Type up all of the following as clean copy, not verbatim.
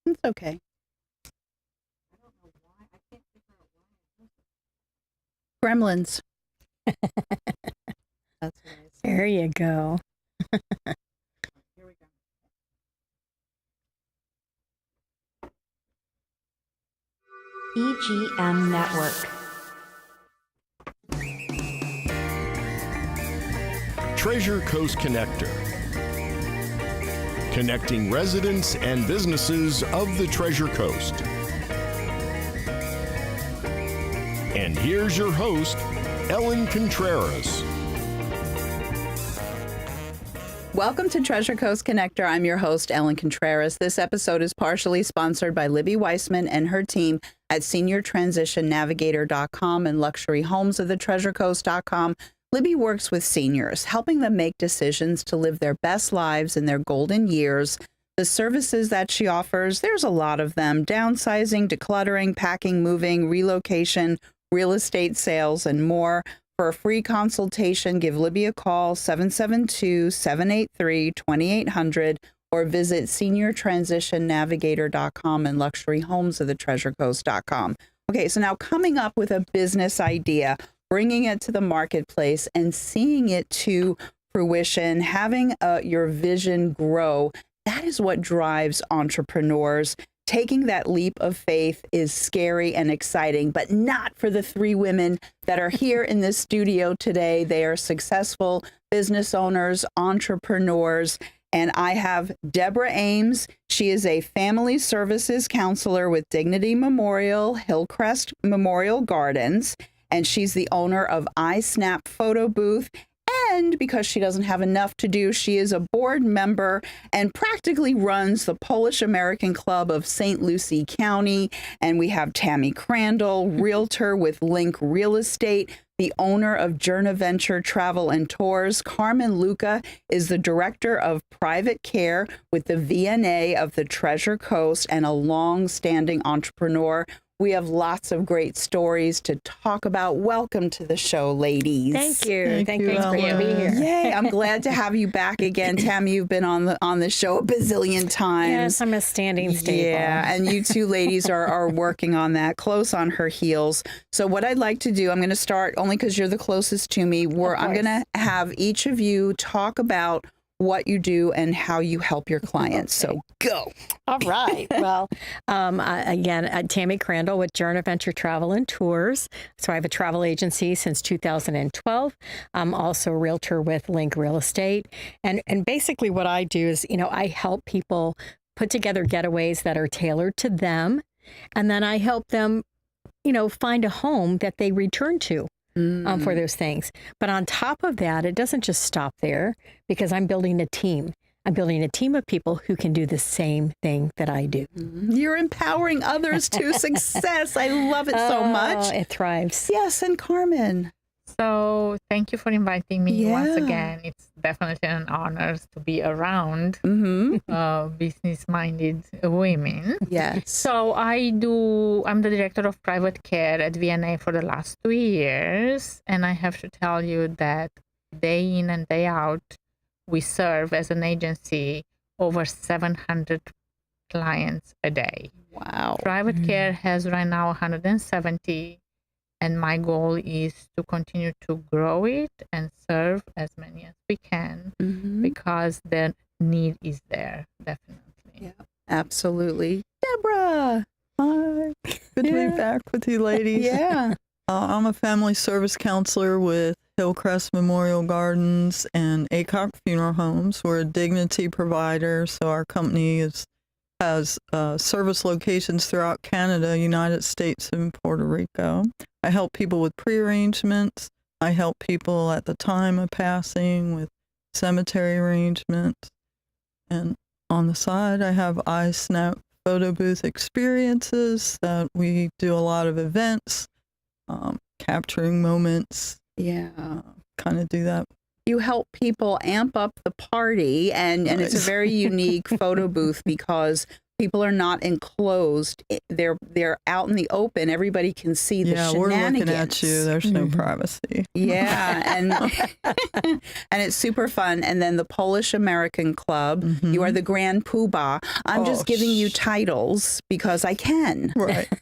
It's okay. I don't know why. I can't figure out why. Gremlins. That's what I said. There you go. Here we go. EGM Network. Treasure Coast Connector. Connecting residents and businesses of the Treasure Coast. And here's your host, Ellen Contreras. Welcome to Treasure Coast Connector. I'm your host, Ellen Contreras. This episode is partially sponsored by Libby Weissman and her team at SeniorTransitionNavigator.com and LuxuryHomesOfTheTreasureCoast.com. Libby works with seniors, helping them make decisions to live their best lives in their golden years. The services that she offers, there's a lot of them: downsizing, decluttering, packing, moving, relocation, real estate sales, and more. For a free consultation, give Libby a call, 772-783-2800, or visit SeniorTransitionNavigator.com and LuxuryHomesOfTheTreasureCoast.com. Okay, so now coming up with a business idea, bringing it to the marketplace and seeing it to fruition, having your vision grow, that is what drives entrepreneurs. Taking that leap of faith is scary and exciting, but not for the three women that are here in this studio today. They are successful business owners, entrepreneurs, and I have Deborah Ames. She is a family services counselor with Dignity Memorial, Hillcrest Memorial Gardens, and she's the owner of iSnap Photo Booth. And because she doesn't have enough to do, she is a board member and practically runs the Polish American Club of St. Lucie County. And we have Tammy Crandall, realtor with Link Real Estate, the owner of Journa Venture Travel and Tours. Carmen Luca is the director of private care with the VNA of the Treasure Coast and a long-standing entrepreneur. We have lots of great stories to talk about. Welcome to the show, ladies. Thank you. Thank you for Ellen. being here. Yay, I'm glad to have you back again. Tammy, you've been on the show a bazillion times. Yes, I'm a standing staple. Yeah, and you two ladies are working on that, close on her heels. So what I'd like to do, I'm going to start, only because you're the closest to me, I'm going to have each of you talk about what you do and how you help your clients. So go. All right. Well, again, Tammy Crandall with Journa Venture Travel and Tours. So I have a travel agency since 2012. I'm also a realtor with Link Real Estate. And basically what I do is, I help people put together getaways that are tailored to them. And then I help them, find a home that they return to. For those things. But on top of that, it doesn't just stop there, because I'm building a team. I'm building a team of people who can do the same thing that I do. You're empowering others to success. I love it so much. It thrives. Yes, and Carmen. So thank you for inviting me once Yeah. again. It's definitely an honor to be around business-minded women. Yes. So I'm the director of private care at VNA for the last 2 years. And I have to tell you that day in and day out, we serve as an agency over 700 clients a day. Wow. Private care has right now 170. And my goal is to continue to grow it and serve as many as we can, because the need is there, definitely. Yeah, absolutely. Deborah. Hi. Good to be back with you ladies. Yeah. I'm a family service counselor with Hillcrest Memorial Gardens and Acock Funeral Homes. We're a dignity provider, so our company has service locations throughout Canada, United States, and Puerto Rico. I help people with pre-arrangements. I help people at the time of passing with cemetery arrangements. And on the side, I have iSnap Photo Booth experiences that we do a lot of events, capturing moments. Yeah. Kind of do that. You help people amp up the party, and it's a very unique photo booth because People are not enclosed. They're out in the open. Everybody can see the Yeah, shenanigans. we're looking at you. There's no privacy. Yeah, and and it's super fun. And then the Polish American Club, you are the Grand Poobah. I'm just giving you titles because I can,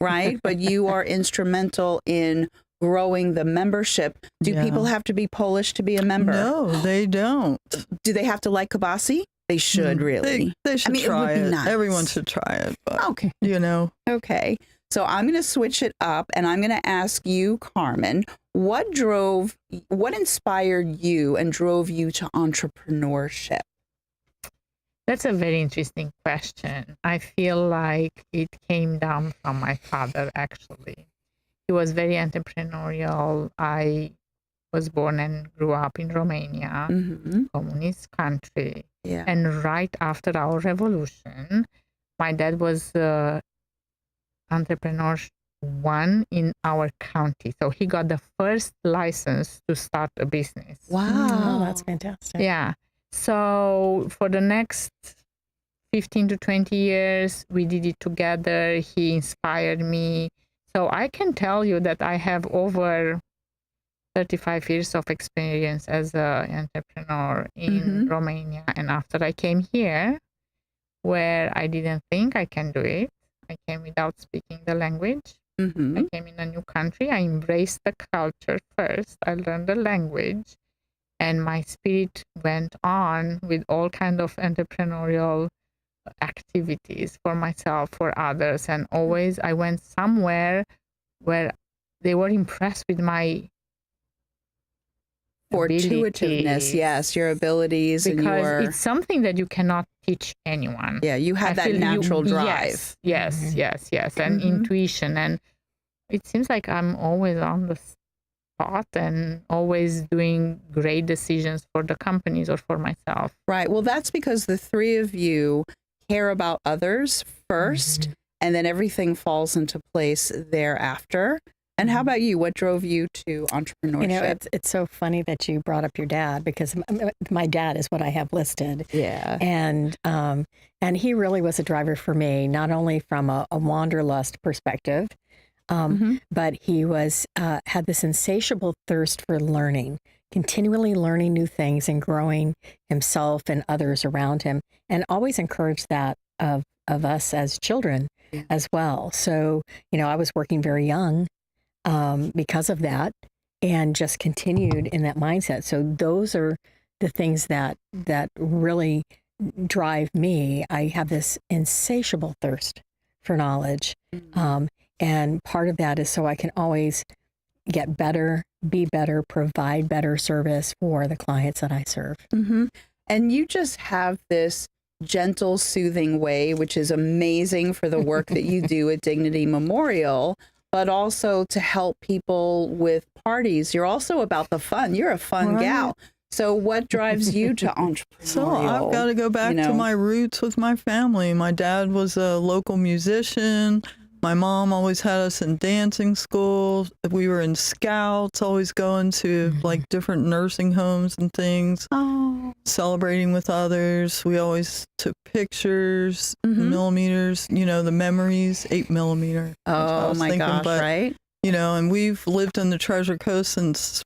right? But you are instrumental in growing the membership. Do people have to be Polish to be a member? No, they don't. Do they have to like kielbasa? They should really. They should try it. Would be it. nice. Everyone should try it. But, okay. Okay. So I'm going to switch it up and I'm going to ask you, Carmen, what inspired you and drove you to entrepreneurship? That's a very interesting question. I feel like it came down from my father, actually. He was very entrepreneurial. I was born and grew up in Romania, communist country. Yeah. And right after our revolution, my dad was entrepreneur one in our county. So he got the first license to start a business. Wow. Oh, that's fantastic. Yeah. So for the next 15 to 20 years, we did it together. He inspired me. So I can tell you that I have over 35 years of experience as an entrepreneur in Romania. And after I came here, where I didn't think I can do it, I came without speaking the language. I came in a new country. I embraced the culture first. I learned the language. And my spirit went on with all kind of entrepreneurial activities for myself, for others. And always I went somewhere where they were impressed with my fortuitiveness, yes, your abilities, because and your... it's something that you cannot teach anyone. Yeah, you have that natural drive. Yes, and intuition. And it seems like I'm always on the spot and always doing great decisions for the companies or for myself. Right. Well, that's because the three of you care about others first, and then everything falls into place thereafter. And how about you? What drove you to entrepreneurship? You know, it's so funny that you brought up your dad, because my dad is what I have listed. Yeah. And he really was a driver for me, not only from a wanderlust perspective, but he was had this insatiable thirst for learning, continually learning new things and growing himself and others around him, and always encouraged that of us as children as well. So, you know, I was working very young because of that, and just continued in that mindset. So those are the things that really drive me. I have this insatiable thirst for knowledge. And part of that is so I can always get better, be better, provide better service for the clients that I serve. And you just have this gentle, soothing way, which is amazing for the work that you do at Dignity Memorial, but also to help people with parties. You're also about the fun. You're a fun gal. So what drives you to entrepreneurial? So I've got to go back to my roots with my family. My dad was a local musician. My mom always had us in dancing school. We were in scouts, always going to like different nursing homes and things, celebrating with others. We always took pictures, millimeters, you know, the memories, 8mm. Oh my gosh, right? You know, and we've lived in the Treasure Coast since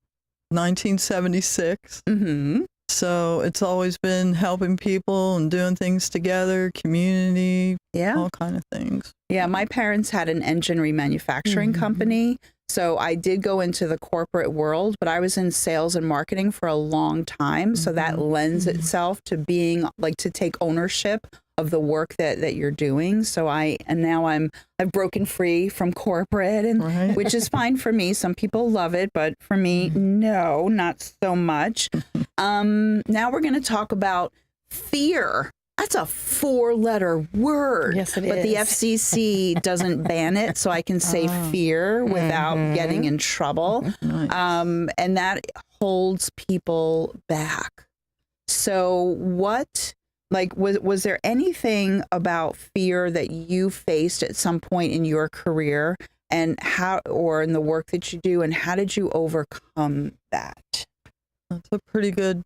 1976. So it's always been helping people and doing things together, community, all kind of things. Yeah, my parents had an engine remanufacturing company. So I did go into the corporate world, but I was in sales and marketing for a long time. So that lends itself to being like to take ownership of the work that you're doing. So I've broken free from corporate, and which is fine for me. Some people love it, but for me, no, not so much. Now we're going to talk about fear. That's a 4-letter word. Yes, it is. But the FCC doesn't ban it, so I can say fear without getting in trouble. And that holds people back. So what, like, was there anything about fear that you faced at some point in your career, and how, or in the work that you do, and how did you overcome that? That's a pretty good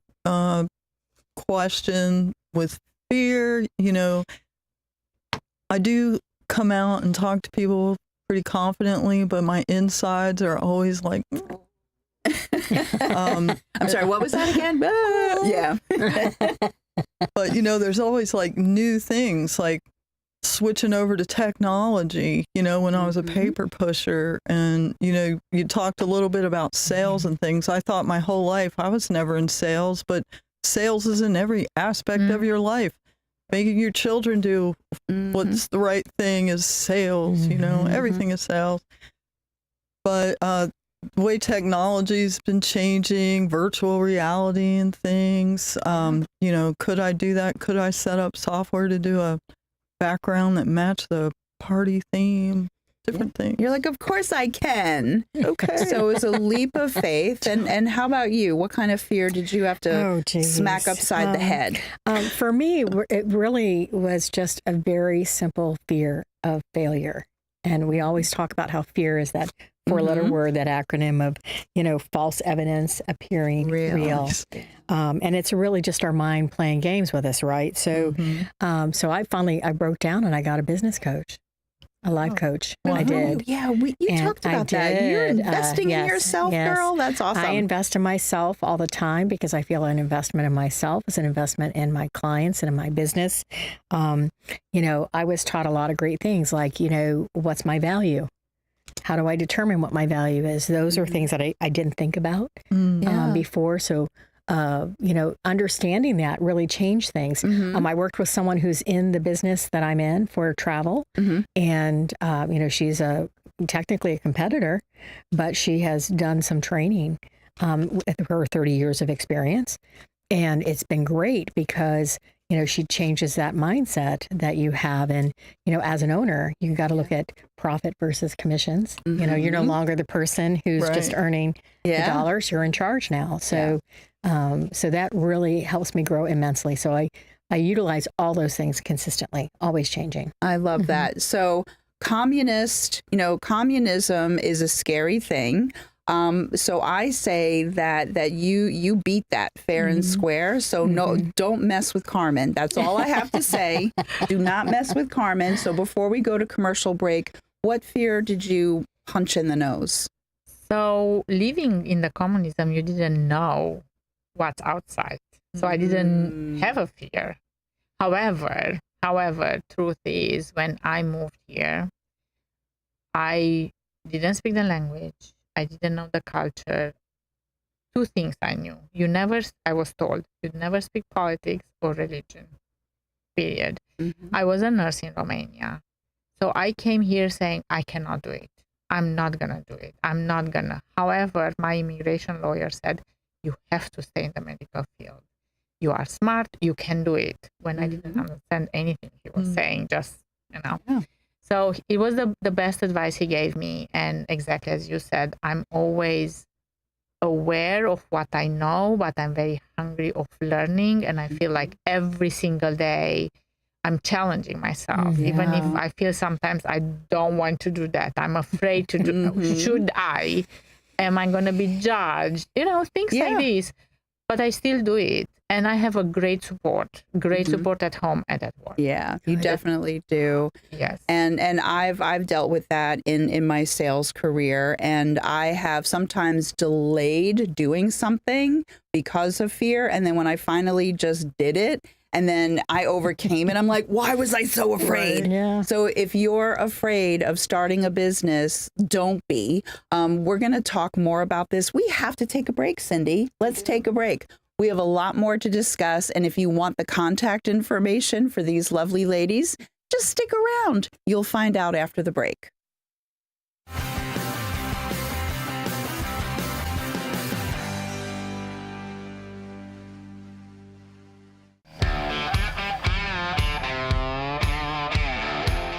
question. With fear, you know, I do come out and talk to people pretty confidently, but my insides are always like, I'm sorry, what was that again? Yeah. but there's always like new things, like switching over to technology, when I was a paper pusher, and, you talked a little bit about sales and things. I thought my whole life I was never in sales, but sales is in every aspect of your life. Making your children do what's the right thing is sales, everything is sales. But the way technology's been changing, virtual reality and things, could I do that? Could I set up software to do a background that matched the party theme? Different things. You're like, of course I can. Okay. So it was a leap of faith. And how about you? What kind of fear did you have to smack upside the head? For me, it really was just a very simple fear of failure. And we always talk about how fear is that four-letter word, that acronym of, false evidence appearing real. And it's really just our mind playing games with us, right? So, so I broke down and I got a business coach. A life coach. Wow. I did. Yeah, you talked about that. You're investing in yourself, girl. That's awesome. I invest in myself all the time because I feel an investment in myself is an investment in my clients and in my business. I was taught a lot of great things like, what's my value? How do I determine what my value is? Those are things that I didn't think about before. So understanding that really changed things. I worked with someone who's in the business that I'm in for travel. And, she's technically a competitor, but she has done some training with her 30 years of experience. And it's been great because, she changes that mindset that you have. And, as an owner, you got to look at profit versus commissions. You're no longer the person who's just earning the dollars. You're in charge now. So, so that really helps me grow immensely. So I utilize all those things consistently, always changing. I love that. So communism is a scary thing. So I say that you beat that fair and square. So no, don't mess with Carmen. That's all I have to say. Do not mess with Carmen. So before we go to commercial break, what fear did you punch in the nose? So living in the communism, you didn't know what's outside. So I didn't have a fear. However, truth is, when I moved here, I didn't speak the language. I didn't know the culture. Two things I knew. I was told, you'd never speak politics or religion, period. I was a nurse in Romania. So I came here saying, I cannot do it. I'm not going to do it. I'm not going to. However, my immigration lawyer said, you have to stay in the medical field. You are smart. You can do it. When I didn't understand anything he was saying, just, Yeah. So it was the best advice he gave me. And exactly as you said, I'm always aware of what I know, but I'm very hungry of learning. And I feel like every single day I'm challenging myself, even if I feel sometimes I don't want to do that. I'm afraid to do. Should I? Am I going to be judged? Things like this. But I still do it. And I have a great support at home and at work. Yeah, you definitely do. Yes. And I've dealt with that in my sales career, and I have sometimes delayed doing something because of fear. And then when I finally just did it, and then I overcame it, I'm like, why was I so afraid? Right, yeah. So if you're afraid of starting a business, don't be. We're going to talk more about this. We have to take a break, Cindy. Let's take a break. We have a lot more to discuss. And if you want the contact information for these lovely ladies, just stick around. You'll find out after the break.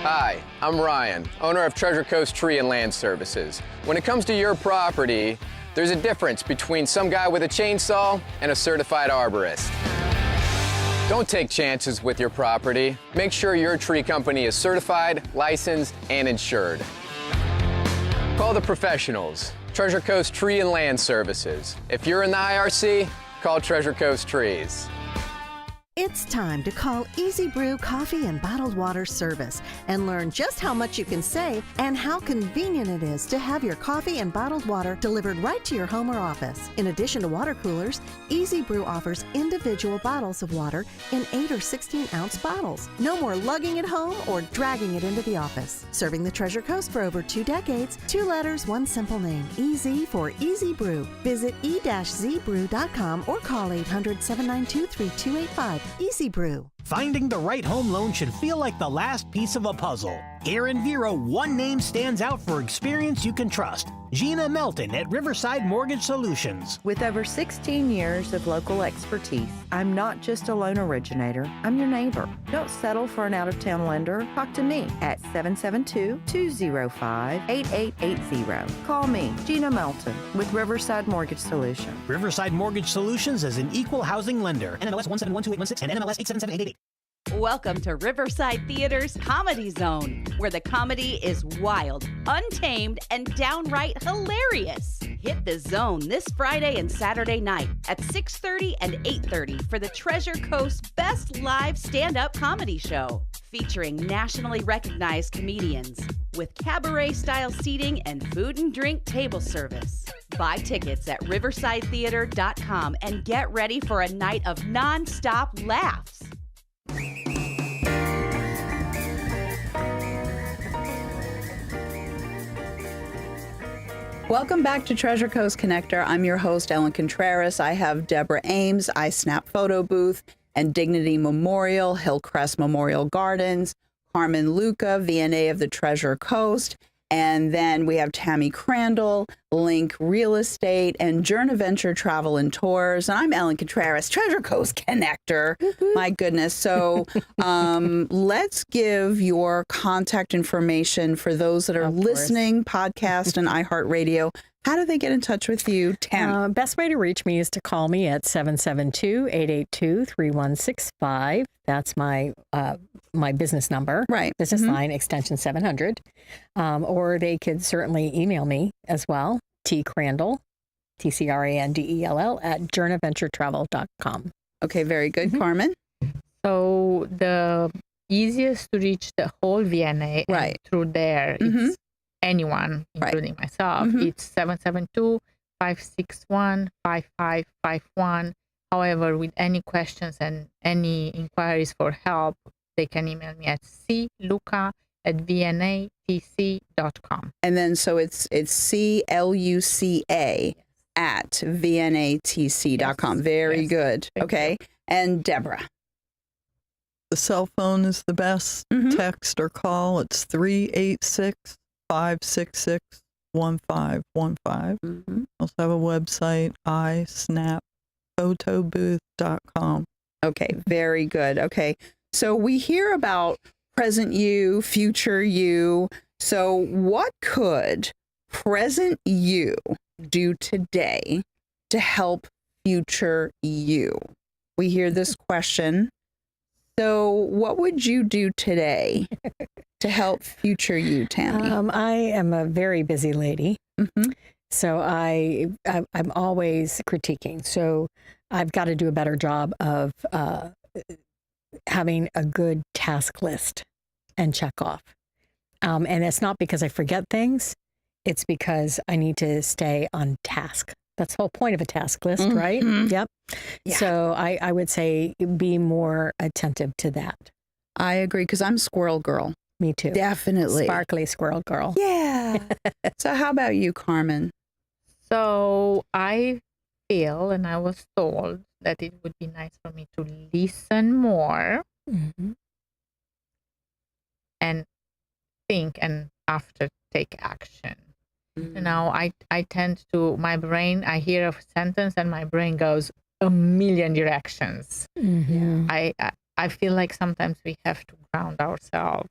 Hi, I'm Ryan, owner of Treasure Coast Tree and Land Services. When it comes to your property, there's a difference between some guy with a chainsaw and a certified arborist. Don't take chances with your property. Make sure your tree company is certified, licensed, and insured. Call the professionals, Treasure Coast Tree and Land Services. If you're in the IRC, call Treasure Coast Trees. It's time to call Easy Brew Coffee and Bottled Water Service and learn just how much you can save and how convenient it is to have your coffee and bottled water delivered right to your home or office. In addition to water coolers, Easy Brew offers individual bottles of water in 8 or 16-ounce bottles. No more lugging it home or dragging it into the office. Serving the Treasure Coast for over 2 decades, 2 letters, 1 simple name. Easy for Easy Brew. Visit e-zbrew.com or call 800-792-3285. Easy Brew. Finding the right home loan should feel like the last piece of a puzzle. Here in Vero, one name stands out for experience you can trust. Gina Melton at Riverside Mortgage Solutions. With over 16 years of local expertise, I'm not just a loan originator, I'm your neighbor. Don't settle for an out-of-town lender. Talk to me at 772-205-8880. Call me, Gina Melton, with Riverside Mortgage Solutions. Riverside Mortgage Solutions is an equal housing lender. NMLS 1712816 and NMLS 87788. Welcome to Riverside Theater's Comedy Zone, where the comedy is wild, untamed, and downright hilarious. Hit the zone this Friday and Saturday night at 6:30 and 8:30 for the Treasure Coast Best Live Stand-Up Comedy Show, featuring nationally recognized comedians with cabaret-style seating and food and drink table service. Buy tickets at riversidetheater.com and get ready for a night of non-stop laughs. Welcome back to Treasure Coast Connector. I'm your host, Ellen Contreras. I have Deborah Ames, iSnap Photo Booth, and Dignity Memorial, Hillcrest Memorial Gardens, Carmen Luca, VNA of the Treasure Coast, and then we have Tammy Crandall, Link Real Estate, and Journa Venture Travel and Tours. And I'm Ellen Contreras, Treasure Coast Connector. My goodness. So let's give your contact information for those that are listening, podcast and iHeartRadio. How do they get in touch with you, Tam? Best way to reach me is to call me at 772-882-3165. That's my business number. Right. Business line, extension 700. Or they could certainly email me as well, Crandall, TCRANDELL, at journaventuretravel.com. Okay, very good. Carmen? So the easiest to reach the whole VNA through there, it's anyone, including myself. It's 772-561-5551. However, with any questions and any inquiries for help, they can email me at cluca@vnatc.com. And then so it's CLUCA at vnatc.com. Very good. Okay. And Deborah? The cell phone is the best. Text or call. It's 386-566-1515. Also have a website, isnappphotobooth.com. Okay, very good. Okay, so we hear about present you, future you. So what could present you do today to help future you? We hear this question. So what would you do today to help future you, Tammy? I am a very busy lady. So I'm always critiquing. So I've got to do a better job of having a good task list and check off. And it's not because I forget things. It's because I need to stay on task. That's the whole point of a task list, right? Yep. Yeah. So I would say be more attentive to that. I agree, because I'm squirrel girl. Me too. Definitely. Sparkly squirrel girl. Yeah. So how about you, Carmen? So I feel, and I was told, that it would be nice for me to listen more and think, and after take action. You know, I tend to, my brain, I hear a sentence and my brain goes a million directions. I feel like sometimes we have to ground ourselves,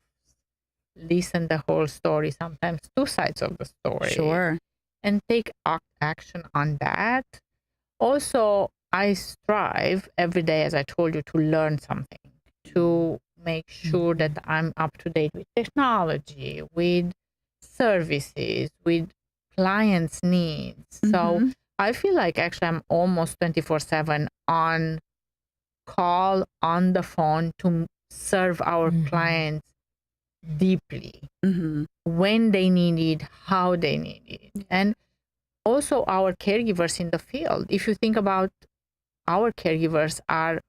listen the whole story, sometimes 2 sides of the story. Sure. And take action on that. Also, I strive every day, as I told you, to learn something, to make sure that I'm up to date with technology, with services, with clients' needs. So I feel like actually I'm almost 24/7 on call on the phone to serve our clients deeply when they need it, how they need it. And also our caregivers in the field. If you think about our caregivers are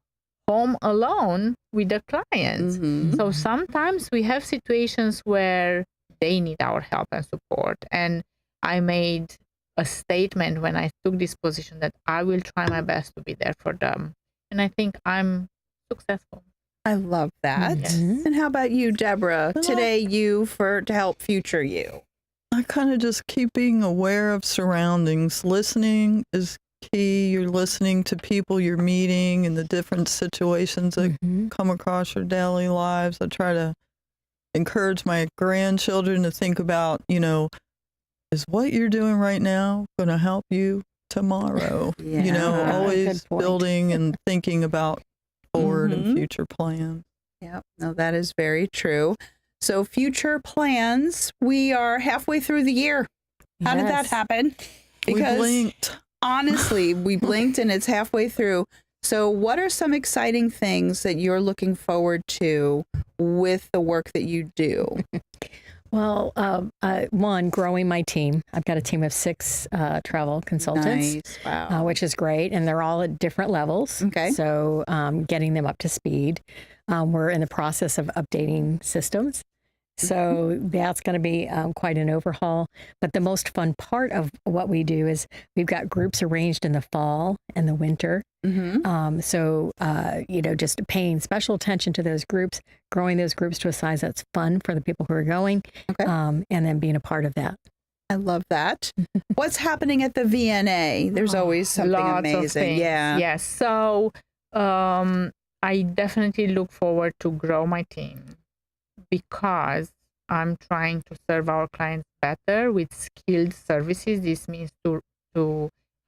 home alone with the clients. So sometimes we have situations where they need our help and support. And I made a statement when I took this position that I will try my best to be there for them. And I think I'm successful. I love that. And how about you, Deborah? Today, to help future you. I kind of just keep being aware of surroundings. Listening is key. You're listening to people you're meeting and the different situations that come across your daily lives. I try to encourage my grandchildren to think about, is what you're doing right now going to help you tomorrow? Always building and thinking about forward and future plans. Yeah, no, that is very true. So future plans, we are halfway through the year. How did that happen? Because we blinked. Honestly, we blinked and it's halfway through. So what are some exciting things that you're looking forward to with the work that you do? Well, one, growing my team. I've got a team of 6 travel consultants, Nice. Wow. which is great. And they're all at different levels. Okay. So getting them up to speed. We're in the process of updating systems. So that's going to be quite an overhaul. But the most fun part of what we do is we've got groups arranged in the fall and the winter. So, just paying special attention to those groups, growing those groups to a size that's fun for the people who are going, and then being a part of that. I love that. What's happening at the VNA? There's always something Lots amazing. of things. Yeah. Yes. So I definitely look forward to grow my team because I'm trying to serve our clients better with skilled services. This means to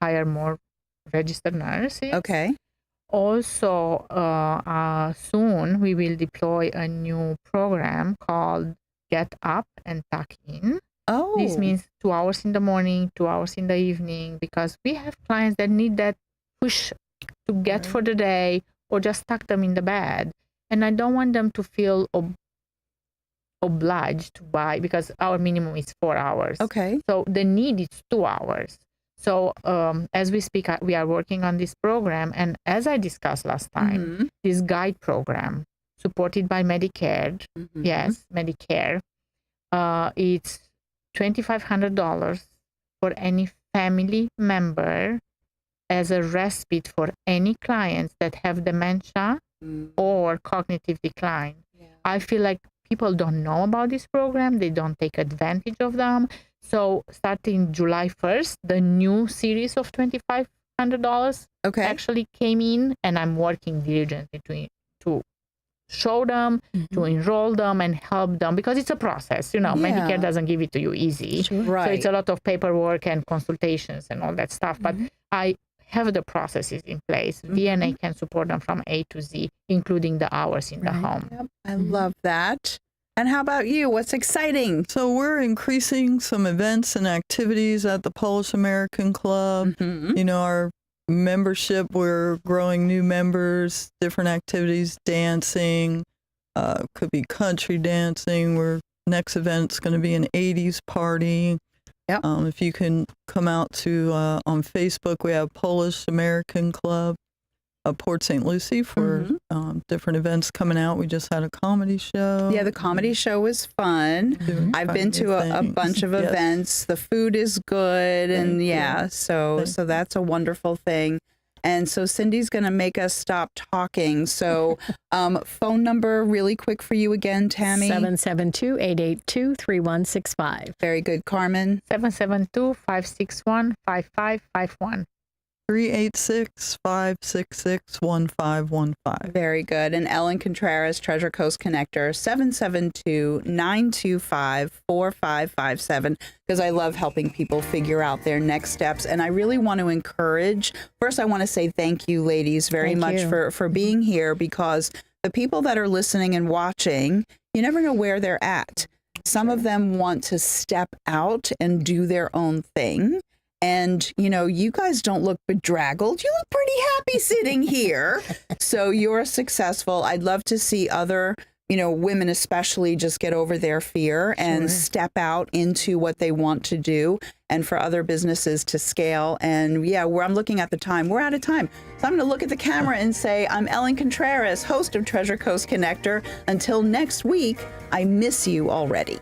hire more registered nurses. Okay. Also, soon we will deploy a new program called Get Up and Tuck In. Oh. This means 2 hours in the morning, 2 hours in the evening, because we have clients that need that push to get for the day or just tuck them in the bed. And I don't want them to feel obliged to buy because our minimum is 4 hours. Okay. So the need is 2 hours. So as we speak, we are working on this program. And as I discussed last time, this guide program supported by Medicare, yes, Medicare, it's $2,500 for any family member as a respite for any clients that have dementia or cognitive decline. I feel like people don't know about this program. They don't take advantage of them. So starting July 1st, the new series of $2,500 actually came in, and I'm working diligently to show them, to enroll them and help them because it's a process. Medicare doesn't give it to you easy. Right. So it's a lot of paperwork and consultations and all that stuff. But I have the processes in place. VNA can support them from A to Z, including the hours in the home. Yep. I love that. And how about you? What's exciting? So we're increasing some events and activities at the Polish American Club. Our membership, we're growing new members, different activities, dancing, could be country dancing. Next event's going to be an 80s party. Yep. If you can come out to, on Facebook, we have Polish American Club of Port St. Lucie for different events coming out. We just had a comedy show. Yeah, the comedy show was fun. I've been to a bunch of events. The food is good. And so that's a wonderful thing. And so Cindy's going to make us stop talking. So phone number really quick for you again, Tammy. 772-882-3165. Very good. Carmen. 772-561-5551. 386-566-1515. Very good. And Ellen Contreras, Treasure Coast Connector, 772-925-4557, because I love helping people figure out their next steps. And I really want to encourage, first I want to say thank you, ladies, very much for being here, because the people that are listening and watching, you never know where they're at. Some of them want to step out and do their own thing. And, you guys don't look bedraggled. You look pretty happy sitting here. So you're successful. I'd love to see other, women especially just get over their fear and step out into what they want to do, and for other businesses to scale. And I'm looking at the time. We're out of time. So I'm going to look at the camera and say, I'm Ellen Contreras, host of Treasure Coast Connector. Until next week, I miss you already.